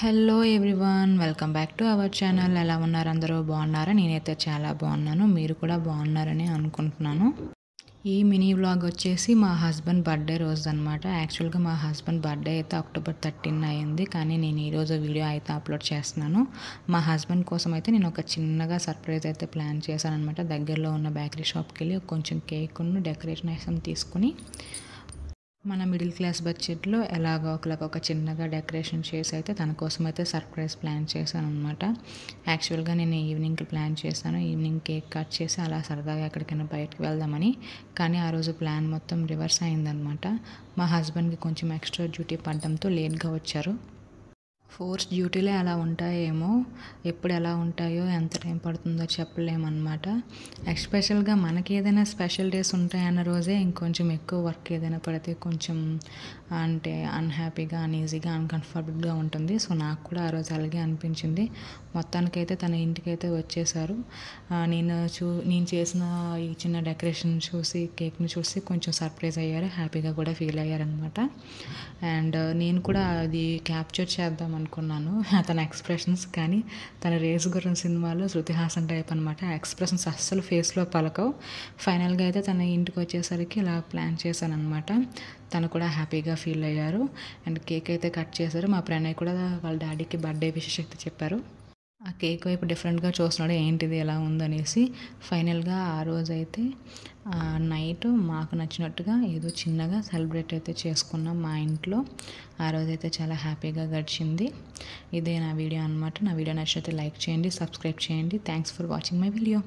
Hello everyone, welcome back to our channel. ఎలా ఉన్నారు? అందరూ బాగున్నారా? నేనైతే చాలా బాగున్నాను. మీరు కూడా బాగున్నారని అనుకుంటున్నాను. ఈ మినీ వ్లాగ్ వచ్చేసి మా హస్బెండ్ బర్త్డే రోజు అనమాట. యాక్చువల్గా మా హస్బెండ్ బర్త్డే అయితే October 13 అయింది, కానీ నేను ఈరోజు వీడియో అయితే అప్లోడ్ చేస్తున్నాను. మా హస్బెండ్ కోసం అయితే నేను ఒక చిన్నగా సర్ప్రైజ్ అయితే ప్లాన్ చేశాను అనమాట. దగ్గరలో ఉన్న బేకరీ షాప్కి వెళ్ళి కొంచెం కేక్ను డెకరేషన్ ఐటమ్ తీసుకుని మన మిడిల్ క్లాస్ బడ్జెట్లో ఎలాగో ఒక చిన్నగా డెకరేషన్ చేసి అయితే తన కోసం అయితే సర్ప్రైజ్ ప్లాన్ చేశాను అనమాట. యాక్చువల్గా నేను ఈవినింగ్కి ప్లాన్ చేశాను. ఈవినింగ్ కేక్ కట్ చేసి అలా సరదాగా ఎక్కడికైనా బయటకు వెళ్దామని. కానీ ఆ రోజు ప్లాన్ మొత్తం రివర్స్ అయిందనమాట. మా హస్బెండ్కి కొంచెం ఎక్స్ట్రా డ్యూటీ పడడంతో లేట్గా వచ్చారు. ఫోర్స్ డ్యూటీలే అలా ఉంటాయేమో, ఎప్పుడు ఎలా ఉంటాయో ఎంత టైం పడుతుందో చెప్పలేమన్నమాట. ఎస్పెషల్గా మనకి ఏదైనా స్పెషల్ డేస్ ఉంటాయన్న రోజే ఇంకొంచెం ఎక్కువ వర్క్ ఏదైనా పడితే కొంచెం అంటే అన్హ్యాపీగా, అన్ఈజీగా, అన్కంఫర్టబుల్గా ఉంటుంది. సో నాకు కూడా ఆ రోజు అలాగే అనిపించింది. మొత్తానికైతే తన ఇంటికైతే వచ్చేసారు. నేను చేసిన ఈ చిన్న డెకరేషన్ చూసి, కేక్ని చూసి కొంచెం సర్ప్రైజ్ అయ్యారు, హ్యాపీగా కూడా ఫీల్ అయ్యారనమాట. అండ్ నేను కూడా అది క్యాప్చర్ చేద్దాం అనుకున్నాను తన ఎక్స్ప్రెషన్స్. కానీ తన రేసు గుర్రం సినిమాలో శృతి హాసన్ టైప్ అనమాట. ఎక్స్ప్రెషన్స్ అస్సలు ఫేస్లో పలకవు. ఫైనల్గా అయితే తన ఇంటికి వచ్చేసరికి ఇలా ప్లాన్ చేశాను అనమాట. తను కూడా హ్యాపీగా ఫీల్ అయ్యారు. అండ్ కేక్ అయితే కట్ చేశారు. మా ప్రణయ్ కూడా వాళ్ళ డాడీకి బర్త్డే విషెస్ అయితే చెప్పారు. ఆ కేక్ వైపు డిఫరెంట్గా చూస్తున్నాడు, ఏంటిది ఎలా ఉందనేసి. ఫైనల్గా ఆ రోజైతే నైట్ మాకు నచ్చినట్టుగా ఏదో చిన్నగా సెలబ్రేట్ అయితే చేసుకున్నాం మా ఇంట్లో. ఆ రోజైతే చాలా హ్యాపీగా గడిచింది. ఇదే నా వీడియో అనమాట. నా వీడియో నచ్చితే లైక్ చేయండి, సబ్స్క్రైబ్ చేయండి. Thanks for watching my video.